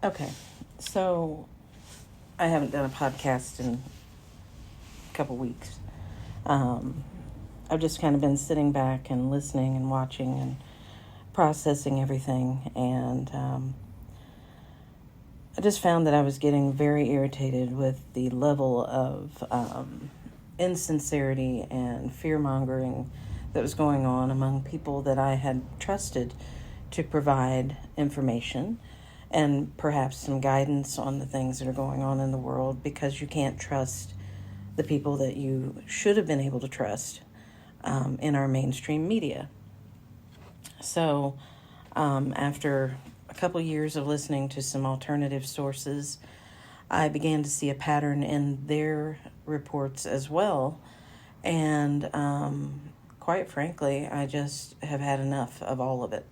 Okay, so I haven't done a podcast in a couple weeks. Um, I've just kind of been sitting back and listening and watching and processing everything, and I just found that I was getting very irritated with the level of insincerity and fear-mongering that was going on among people that I had trusted to provide information and perhaps some guidance on the things that are going on in the world, because you can't trust the people that you should have been able to trust in our mainstream media. So after a couple years of listening to some alternative sources, I began to see a pattern in their reports as well. And quite frankly, I just have had enough of all of it.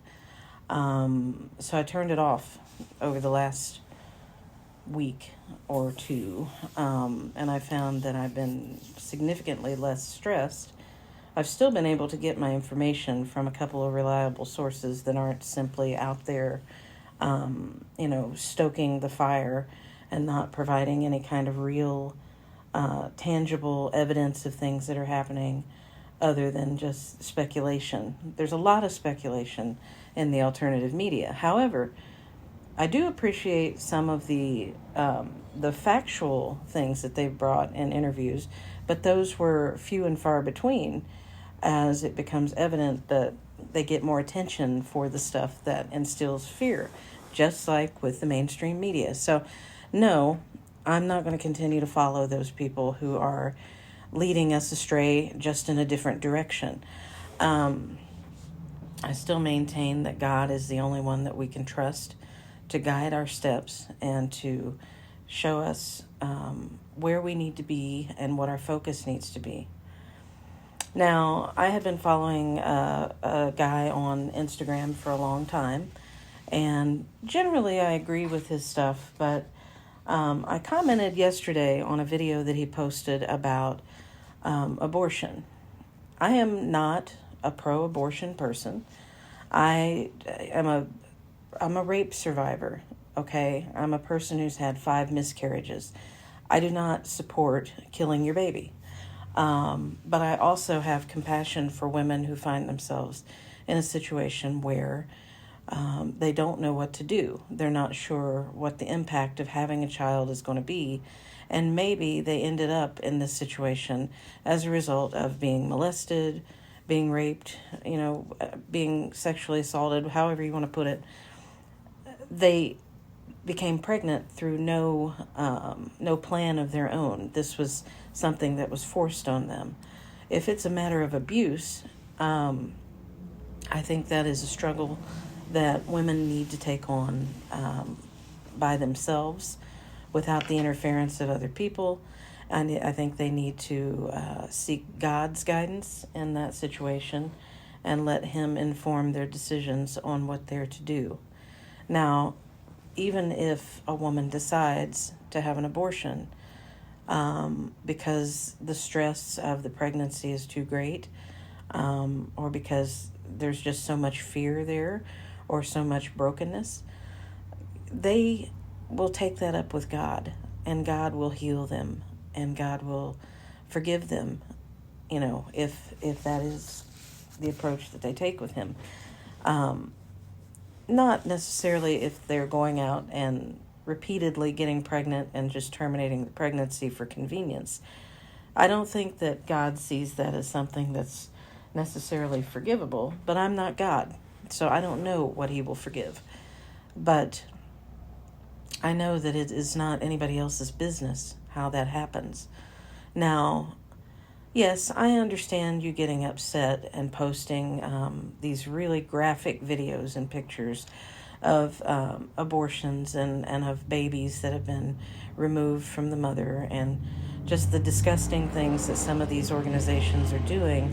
So I turned it off over the last week or two, and I found that I've been significantly less stressed. I've still been able to get my information from a couple of reliable sources that aren't simply out there, stoking the fire and not providing any kind of real, tangible evidence of things that are happening other than just speculation. There's a lot of speculation in the alternative media. However, I do appreciate some of the factual things that they've brought in interviews, but those were few and far between, as it becomes evident that they get more attention for the stuff that instills fear, just like with the mainstream media. So, no, I'm not going to continue to follow those people who are leading us astray, just in a different direction. I still maintain that God is the only one that we can trust to guide our steps and to show us where we need to be and what our focus needs to be. Now, I had been following a guy on Instagram for a long time, and generally I agree with his stuff, but I commented yesterday on a video that he posted about abortion. I am not a pro-abortion person. I'm a rape survivor, okay? I'm a person who's had 5 miscarriages. I do not support killing your baby. But I also have compassion for women who find themselves in a situation where they don't know what to do. They're not sure what the impact of having a child is going to be. And maybe they ended up in this situation as a result of being molested, being raped, being sexually assaulted, however you want to put it. They became pregnant through no plan of their own. This was something that was forced on them. If it's a matter of abuse, I think that is a struggle that women need to take on by themselves without the interference of other people. And I think they need to seek God's guidance in that situation and let Him inform their decisions on what they're to do. Now, even if a woman decides to have an abortion because the stress of the pregnancy is too great, or because there's just so much fear there or so much brokenness, they will take that up with God, and God will heal them, and God will forgive them, if that is the approach that they take with Him. Not necessarily if they're going out and repeatedly getting pregnant and just terminating the pregnancy for convenience. I don't think that God sees that as something that's necessarily forgivable, but I'm not God, so I don't know what He will forgive. But I know that it is not anybody else's business how that happens. Now, yes, I understand you getting upset and posting these really graphic videos and pictures of abortions and of babies that have been removed from the mother, and just the disgusting things that some of these organizations are doing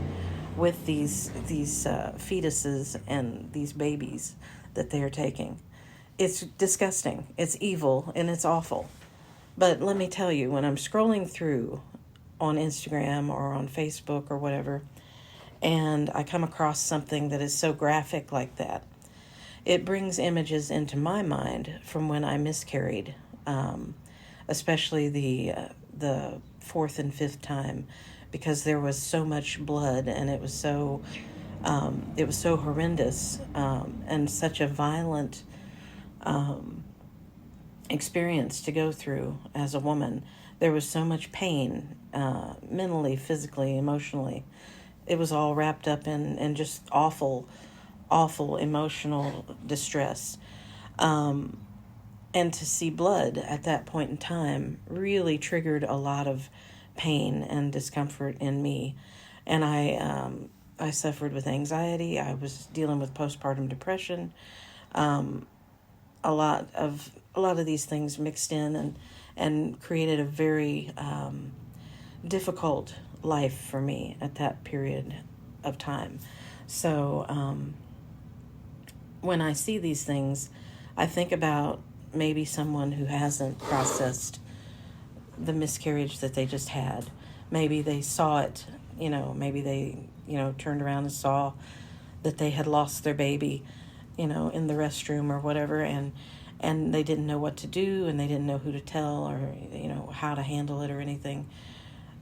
with these fetuses and these babies that they are taking. It's disgusting, it's evil, and it's awful. But let me tell you, when I'm scrolling through on Instagram or on Facebook or whatever, and I come across something that is so graphic like that, it brings images into my mind from when I miscarried, especially the fourth and fifth time, because there was so much blood, and it was so horrendous, and such a violent experience to go through as a woman. There was so much pain, mentally, physically, emotionally. It was all wrapped up in just awful emotional distress. And to see blood at that point in time really triggered a lot of pain and discomfort in me. And I suffered with anxiety. I was dealing with postpartum depression. A lot of these things mixed in and created a very difficult life for me at that period of time. So when I see these things, I think about maybe someone who hasn't processed the miscarriage that they just had. Maybe they saw it, maybe they, turned around and saw that they had lost their baby, in the restroom or whatever, and they didn't know what to do, and they didn't know who to tell, or, how to handle it or anything.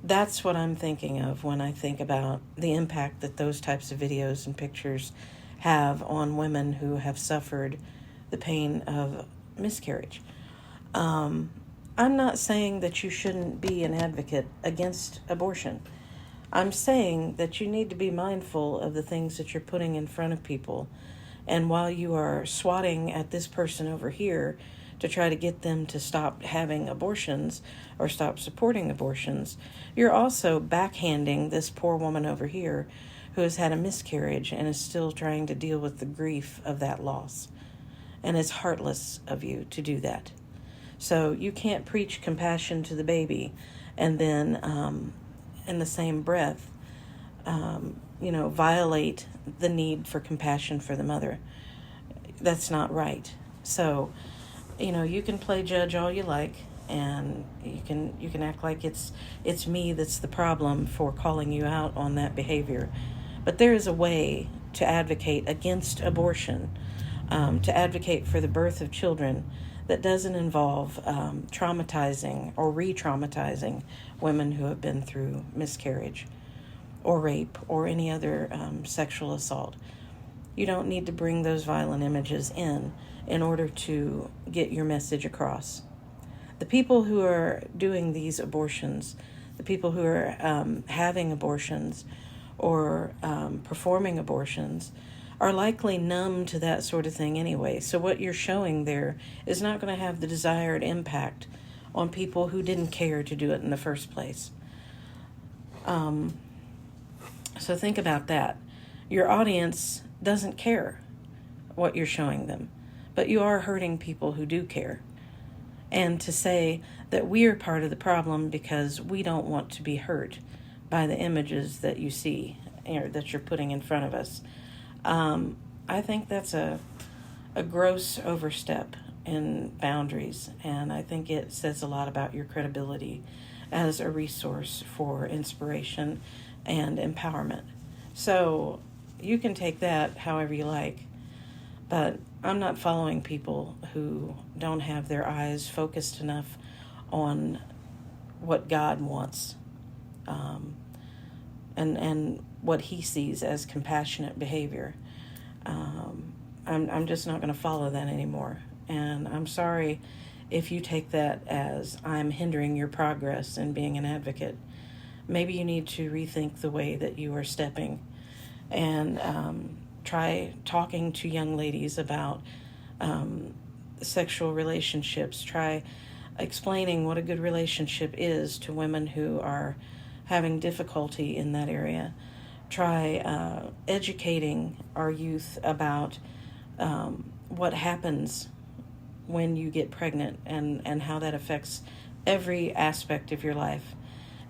That's what I'm thinking of when I think about the impact that those types of videos and pictures have on women who have suffered the pain of miscarriage. I'm not saying that you shouldn't be an advocate against abortion. I'm saying that you need to be mindful of the things that you're putting in front of people. And while you are swatting at this person over here to try to get them to stop having abortions or stop supporting abortions, you're also backhanding this poor woman over here who has had a miscarriage and is still trying to deal with the grief of that loss. And it's heartless of you to do that. So you can't preach compassion to the baby and then in the same breath, violate the need for compassion for the mother. That's not right. So, you can play judge all you like, and you can act like it's me that's the problem for calling you out on that behavior. But there is a way to advocate against abortion, to advocate for the birth of children that doesn't involve traumatizing or re-traumatizing women who have been through miscarriage or rape or any other sexual assault. You don't need to bring those violent images in order to get your message across. The people who are doing these abortions, the people who are having abortions or performing abortions, are likely numb to that sort of thing anyway. So what you're showing there is not going to have the desired impact on people who didn't care to do it in the first place. So think about that. Your audience doesn't care what you're showing them, but you are hurting people who do care. And to say that we are part of the problem because we don't want to be hurt by the images that you see or that you're putting in front of us, I think that's a gross overstep in boundaries, and I think it says a lot about your credibility as a resource for inspiration and empowerment. So you can take that however you like, but I'm not following people who don't have their eyes focused enough on what God wants, and what He sees as compassionate behavior. I'm just not going to follow that anymore. And I'm sorry if you take that as I'm hindering your progress in being an advocate. Maybe you need to rethink the way that you are stepping and try talking to young ladies about sexual relationships. Try explaining what a good relationship is to women who are having difficulty in that area. Try educating our youth about what happens when you get pregnant and how that affects every aspect of your life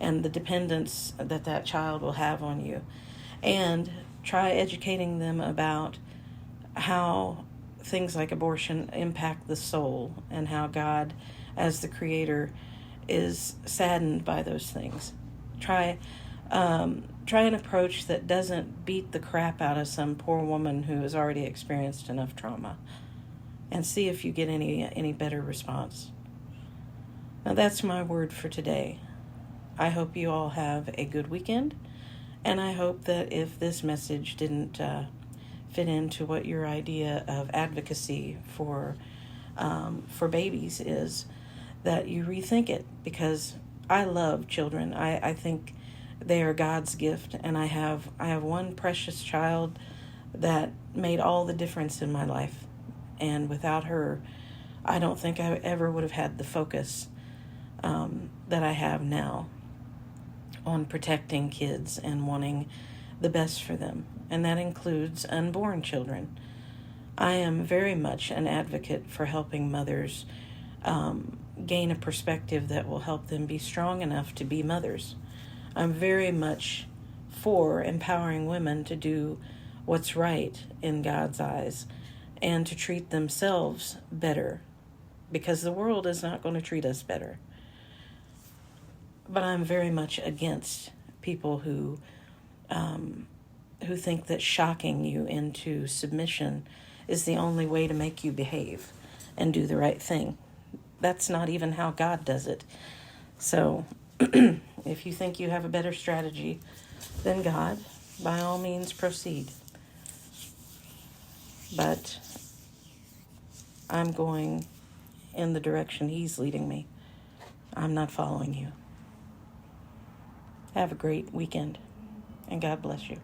and the dependence that child will have on you. And try educating them about how things like abortion impact the soul and how God, as the Creator, is saddened by those things. Try try an approach that doesn't beat the crap out of some poor woman who has already experienced enough trauma, and see if you get any better response. Now that's my word for today. I hope you all have a good weekend, and I hope that if this message didn't fit into what your idea of advocacy for babies is, that you rethink it, because I love children. I think they are God's gift, and I have one precious child that made all the difference in my life, and without her, I don't think I ever would have had the focus that I have now on protecting kids and wanting the best for them, and that includes unborn children. I am very much an advocate for helping mothers gain a perspective that will help them be strong enough to be mothers. I'm very much for empowering women to do what's right in God's eyes and to treat themselves better, because the world is not going to treat us better. But I'm very much against people who think that shocking you into submission is the only way to make you behave and do the right thing. That's not even how God does it. So if you think you have a better strategy than God, by all means proceed. But I'm going in the direction He's leading me. I'm not following you. Have a great weekend, and God bless you.